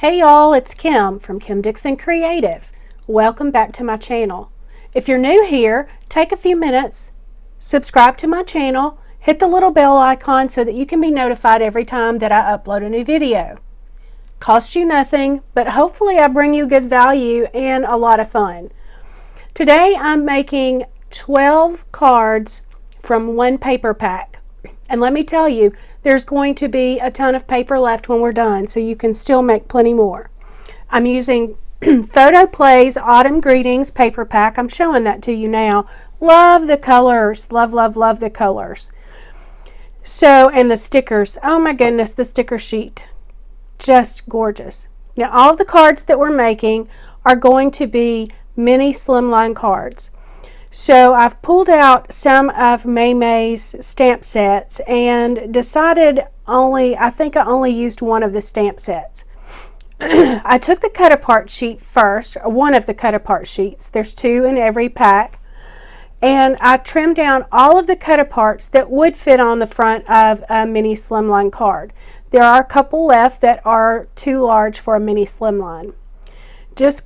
Hey y'all, it's Kim from Kim Dixon Creative. Welcome back to my channel. If you're new here, take a few minutes, subscribe to my channel, hit the little bell icon so that you can be notified every time that I upload a new video. Costs you nothing, but hopefully I bring you good value and a lot of fun. Today I'm making 12 cards from one paper pack. And let me tell you, there's going to be a ton of paper left when we're done, so you can still make plenty more. I'm using Photo Play's Autumn Greetings paper pack. I'm showing that to you now. Love the colors. Love, love, love the colors. So, and the stickers. Oh my goodness, the sticker sheet. Just gorgeous. Now, all the cards that we're making are going to be mini slimline cards. So I've pulled out some of Maymay's stamp sets and decided I think I only used one of the stamp sets. I took the cut apart sheet first, one of the cut apart sheets. There's two in every pack. And I trimmed down all of the cut aparts that would fit on the front of a mini slimline card. There are a couple left that are too large for a mini slimline. Just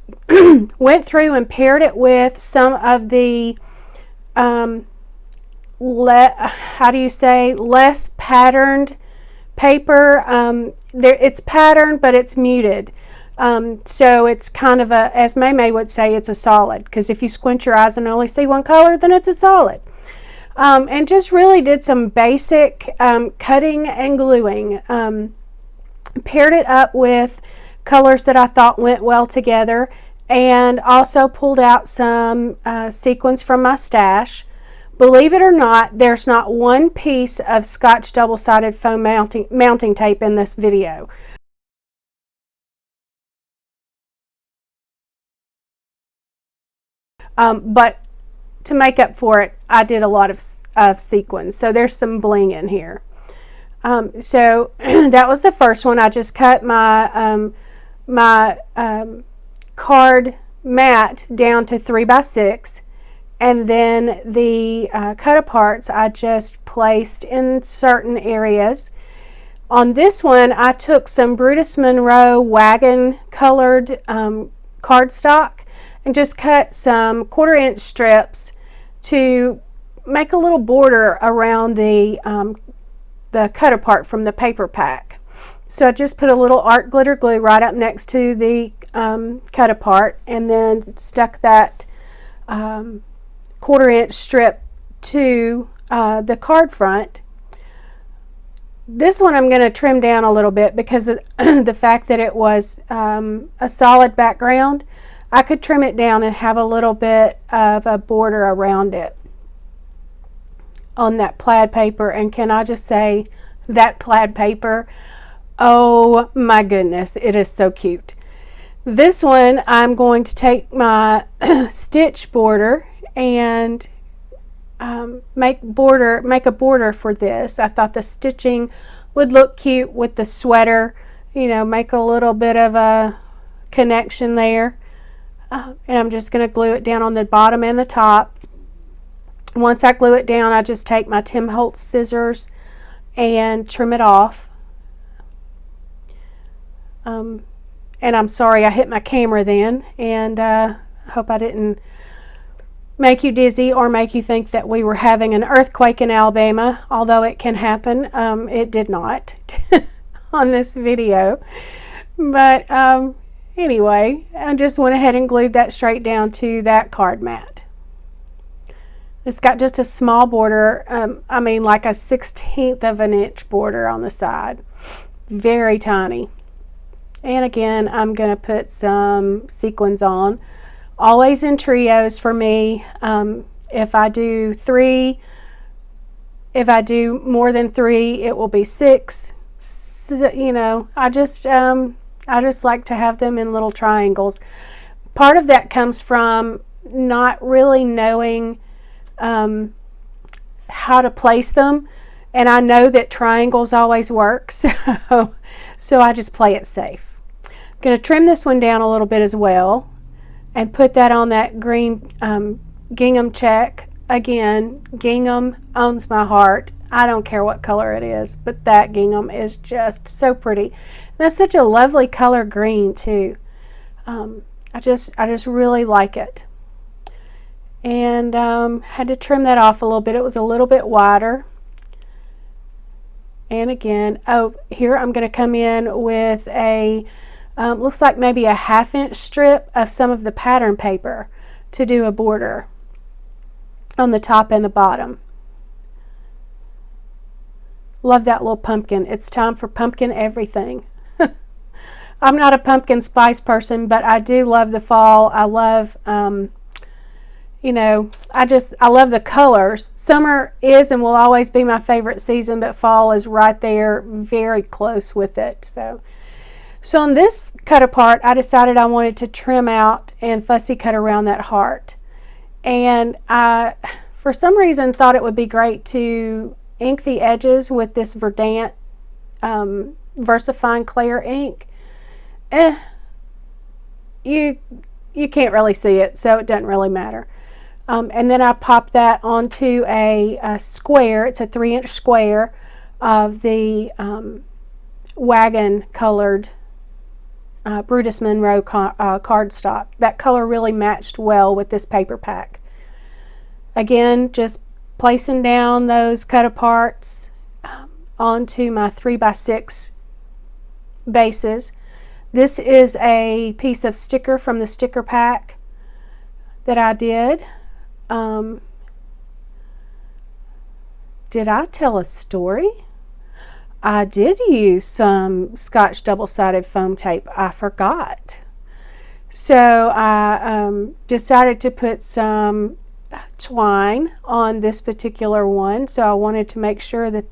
went through and paired it with some of the less patterned paper. It's patterned, but it's muted, so it's kind of a, as Maymay would say, it's a solid, because if you squint your eyes and only see one color, then it's a solid. And just really did some basic cutting and gluing. Paired it up with colors that I thought went well together, and also pulled out some sequins from my stash. Believe it or not, there's not one piece of Scotch double-sided foam mounting tape in this video. But to make up for it, I did a lot of sequins, so there's some bling in here. So that was the first one. I just cut my card mat down to 3x6, and then the cut aparts I just placed in certain areas. On this one, I took some Brutus Monroe wagon colored cardstock and just cut some 1/4-inch strips to make a little border around the cut apart from the paper pack. So I just put a little art glitter glue right up next to the cut apart, and then stuck that 1/4-inch strip to the card front. This one I'm going to trim down a little bit because of the fact that it was a solid background. I could trim it down and have a little bit of a border around it on that plaid paper. And can I just say, that plaid paper, oh my goodness, it is so cute. This one I'm going to take my stitch border and make a border for this. I thought the stitching would look cute with the sweater, you know, make a little bit of a connection there. And I'm just going to glue it down on the bottom and the top. Once I glue it down, I just take my Tim Holtz scissors and trim it off. And I'm sorry I hit my camera then, and hope I didn't make you dizzy or make you think that we were having an earthquake in Alabama, although it can happen. It did not on this video. But anyway, I just went ahead and glued that straight down to that card mat. It's got just a small border, I mean like a 1/16 of an inch border on the side. Very tiny. And again, I'm going to put some sequins on. Always in trios for me. If I do more than 3, it will be 6. So, you know, I just like to have them in little triangles. Part of that comes from not really knowing how to place them, and I know that triangles always work, so I just play it safe. I'm going to trim this one down a little bit as well and put that on that green gingham check. Again, gingham owns my heart. I don't care what color it is, but that gingham is just so pretty. And that's such a lovely color green too. I just really like it. And had to trim that off a little bit. It was a little bit wider. And again, oh, here I'm going to come in with a, looks like maybe a 1/2 inch strip of some of the pattern paper to do a border on the top and the bottom. Love that little pumpkin. It's time for pumpkin everything. I'm not a pumpkin spice person, but I do love the fall. I love, you know, I love the colors. Summer is and will always be my favorite season, but fall is right there, very close with it. So on this cut apart, I decided I wanted to trim out and fussy cut around that heart. And I, for some reason, thought it would be great to ink the edges with this Verdant VersaFine Clair ink. You can't really see it, so it doesn't really matter. And then I popped that onto a square. It's a 3-inch square of the wagon colored Brutus Monroe cardstock. That color really matched well with this paper pack. Again, just placing down those cut aparts onto my 3x6 bases. This is a piece of sticker from the sticker pack that I did. Did I tell a story? I did use some Scotch double-sided foam tape. I forgot. So I decided to put some twine on this particular one. So I wanted to make sure that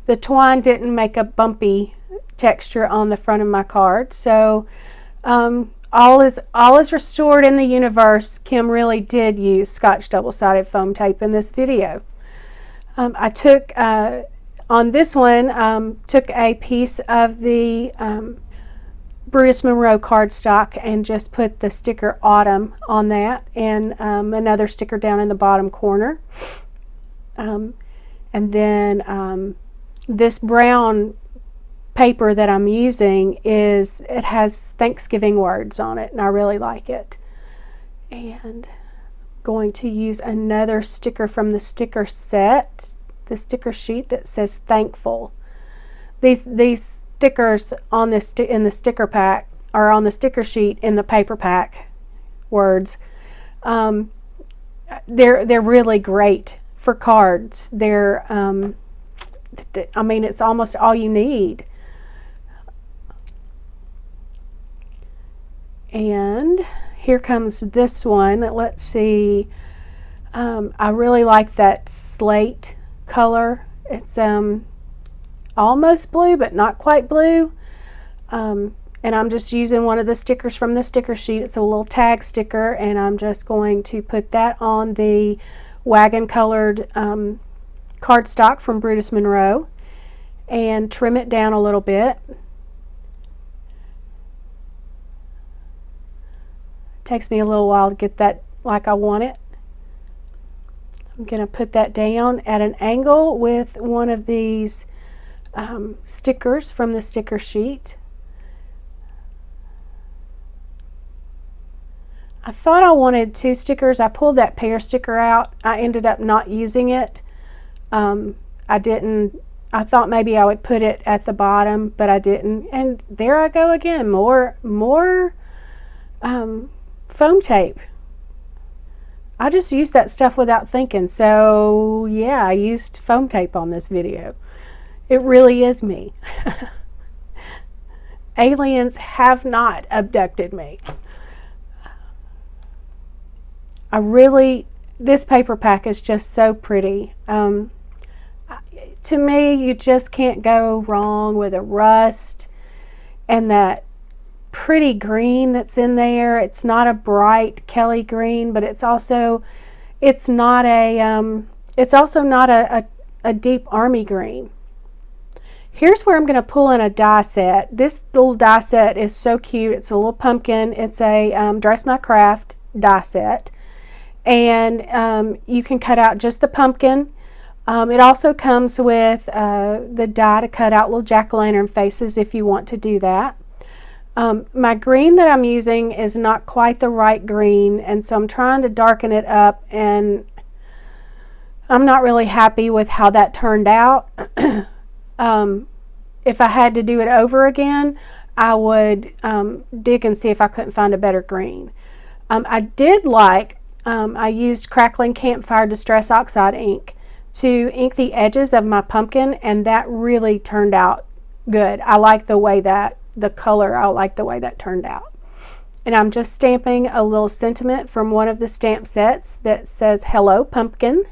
the twine didn't make a bumpy texture on the front of my card. So all is restored in the universe. Kim really did use Scotch double-sided foam tape in this video. I took on this one, took a piece of the Brutus Monroe cardstock and just put the sticker Autumn on that, and another sticker down in the bottom corner. And then this brown paper that I'm using it has Thanksgiving words on it, and I really like it. And going to use another sticker from the sticker set, the sticker sheet that says thankful. These stickers on this in the sticker pack, or on the sticker sheet in the paper pack words, they're really great for cards. They're I mean, it's almost all you need. And here comes this one. Let's see. I really like that slate color. It's almost blue, but not quite blue. And I'm just using one of the stickers from the sticker sheet. It's a little tag sticker, and I'm just going to put that on the wagon colored cardstock from Brutus Monroe and trim it down a little bit. Takes me a little while to get that like I want it. I'm going to put that down at an angle with one of these stickers from the sticker sheet. I thought I wanted 2 stickers. I pulled that pear sticker out. I ended up not using it. I didn't. I thought maybe I would put it at the bottom, but I didn't. And there I go again. More foam tape. I just used that stuff without thinking. So yeah, I used foam tape on this video. It really is me. Aliens have not abducted me. This paper pack is just so pretty. To me, you just can't go wrong with a rust and that pretty green that's in there. It's not a bright Kelly green, but it's also not a deep army green. Here's where I'm going to pull in a die set. This little die set is so cute. It's a little pumpkin. It's a Dress My Craft die set, and you can cut out just the pumpkin, It also comes with the die to cut out little jack-o'-lantern faces if you want to do that. My green that I'm using is not quite the right green, and so I'm trying to darken it up, and I'm not really happy with how that turned out. If I had to do it over again, I would dig and see if I couldn't find a better green. I did like, I used Crackling Campfire Distress Oxide ink to ink the edges of my pumpkin, and that really turned out good. I like the way that, the color, I like the way that turned out. And I'm just stamping a little sentiment from one of the stamp sets that says, "Hello, Pumpkin."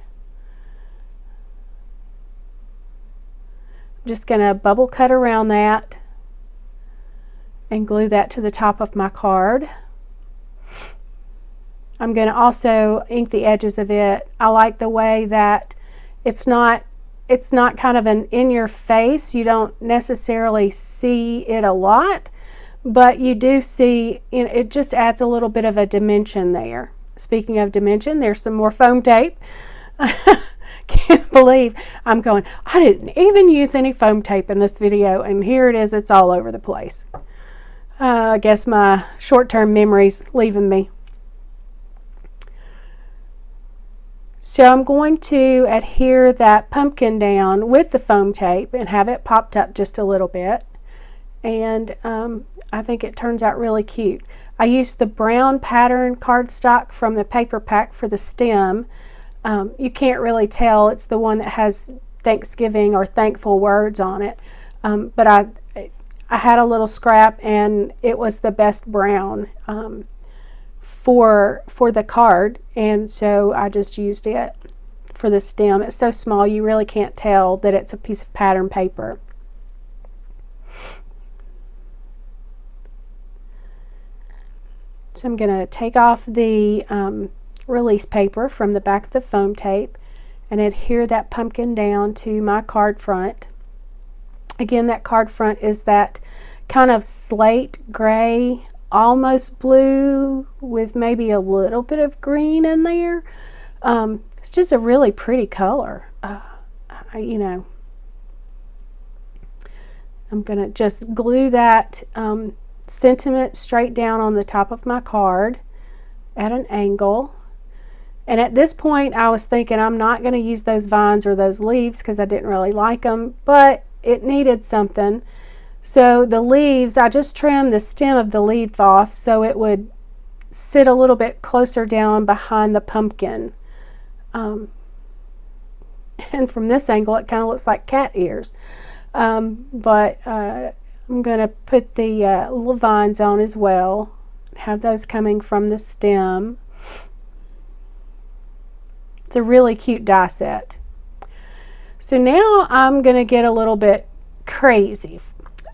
I'm just going to bubble cut around that and glue that to the top of my card. I'm going to also ink the edges of it. I like the way that it's not kind of an in your face. You don't necessarily see it a lot, but you do see, you know, it just adds a little bit of a dimension there. Speaking of dimension, there's some more foam tape. Can't believe I'm going, I didn't even use any foam tape in this video, and here it is, it's all over the place. I guess my short-term memory's leaving me. So I'm going to adhere that pumpkin down with the foam tape and have it popped up just a little bit. And I think it turns out really cute. I used the brown pattern cardstock from the paper pack for the stem. You can't really tell, it's the one that has Thanksgiving or thankful words on it. But I had a little scrap, and it was the best brown for the card, and so I just used it for the stem. It's so small you really can't tell that it's a piece of pattern paper. So I'm going to take off the release paper from the back of the foam tape and adhere that pumpkin down to my card front. Again, that card front is that kind of slate gray, almost blue with maybe a little bit of green in there. It's just a really pretty color. You know, I'm going to just glue that sentiment straight down on the top of my card at an angle. And at this point I was thinking I'm not going to use those vines or those leaves because I didn't really like them, but it needed something. So the leaves, I just trimmed the stem of the leaf off so it would sit a little bit closer down behind the pumpkin. And from this angle it kind of looks like cat ears. But I'm going to put the little vines on as well. Have those coming from the stem. It's a really cute die set. So now I'm going to get a little bit crazy.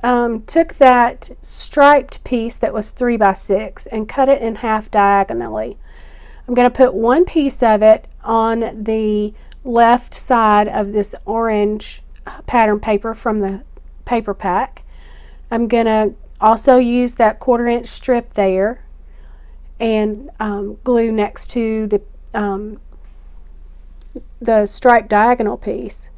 Took that striped piece that was 3 by 6 and cut it in half diagonally. I'm going to put one piece of it on the left side of this orange pattern paper from the paper pack. I'm going to also use that 1/4 inch strip there and glue next to the striped diagonal piece.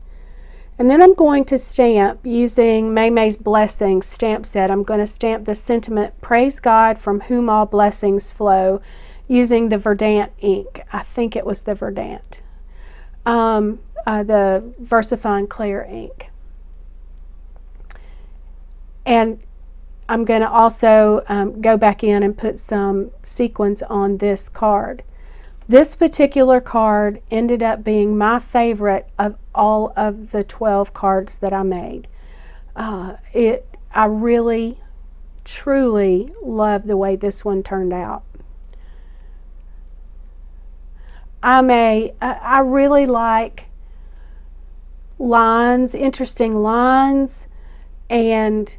And then I'm going to stamp using Maymay's Blessings stamp set. I'm going to stamp the sentiment, "Praise God from whom all blessings flow," using the Verdant ink. I think it was the Verdant. The VersaFine Clear ink. And I'm going to also go back in and put some sequins on this card. This particular card ended up being my favorite of all of the 12 cards that I made. I really, truly love the way this one turned out. I really like lines, interesting lines, and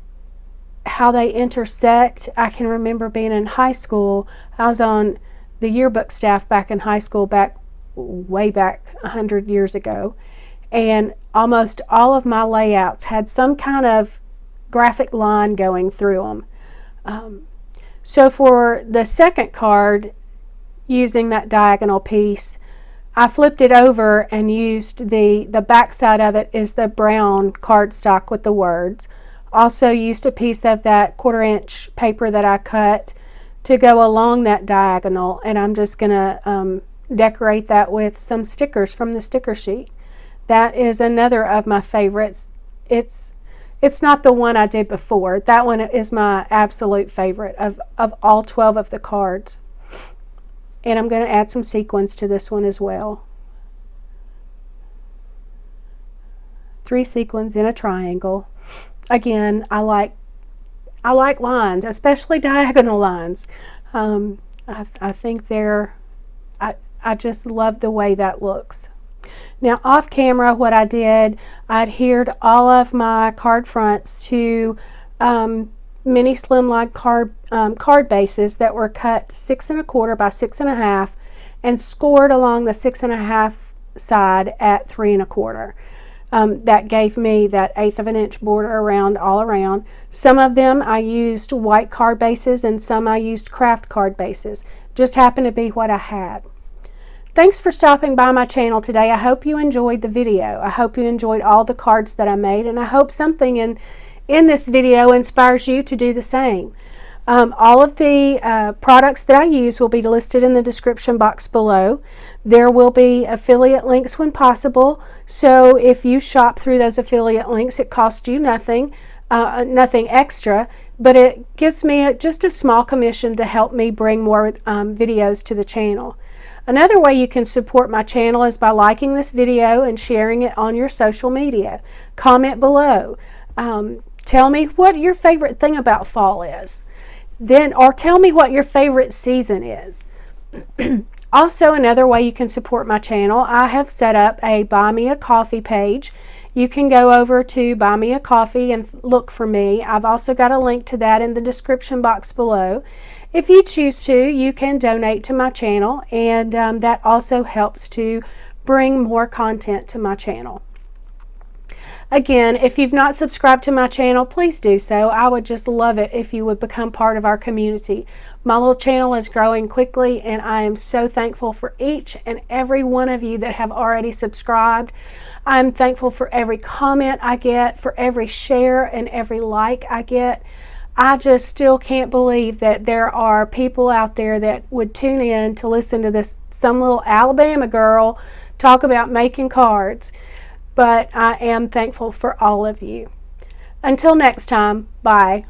how they intersect. I can remember being in high school. I was on the yearbook staff back in high school, way back 100 years ago, and almost all of my layouts had some kind of graphic line going through them. So for the second card, using that diagonal piece, I flipped it over and used the back side of it is the brown cardstock with the words. Also used a piece of that 1/4-inch paper that I cut to go along that diagonal, and I'm just going to decorate that with some stickers from the sticker sheet. That is another of my favorites. It's not the one I did before. That one is my absolute favorite of all 12 of the cards. And I'm going to add some sequins to this one as well. 3 sequins in a triangle. Again, I like lines, especially diagonal lines. I think I just love the way that looks. Now off camera, what I did, I adhered all of my card fronts to mini slimline card bases that were cut 6 1/4 by 6 1/2 and scored along the 6 1/2 side at 3 1/4. That gave me that 1/8 of an inch border all around. Some of them I used white card bases and some I used craft card bases. Just happened to be what I had. Thanks for stopping by my channel today. I hope you enjoyed the video. I hope you enjoyed all the cards that I made, and I hope something in this video inspires you to do the same. All of the products that I use will be listed in the description box below. There will be affiliate links when possible, so if you shop through those affiliate links, it costs you nothing extra, but it gives me just a small commission to help me bring more videos to the channel. Another way you can support my channel is by liking this video and sharing it on your social media. Comment below. Tell me what your favorite thing about fall is. Or tell me what your favorite season is. Also, another way you can support my channel, I have set up a Buy Me a Coffee page. You can go over to Buy Me a Coffee and look for me. I've also got a link to that in the description box below. If you choose to, you can donate to my channel, and that also helps to bring more content to my channel. Again, if you've not subscribed to my channel, please do so. I would just love it if you would become part of our community. My little channel is growing quickly, and I am so thankful for each and every one of you that have already subscribed. I'm thankful for every comment I get, for every share and every like I get. I just still can't believe that there are people out there that would tune in to listen to some little Alabama girl talk about making cards. But I am thankful for all of you. Until next time, bye.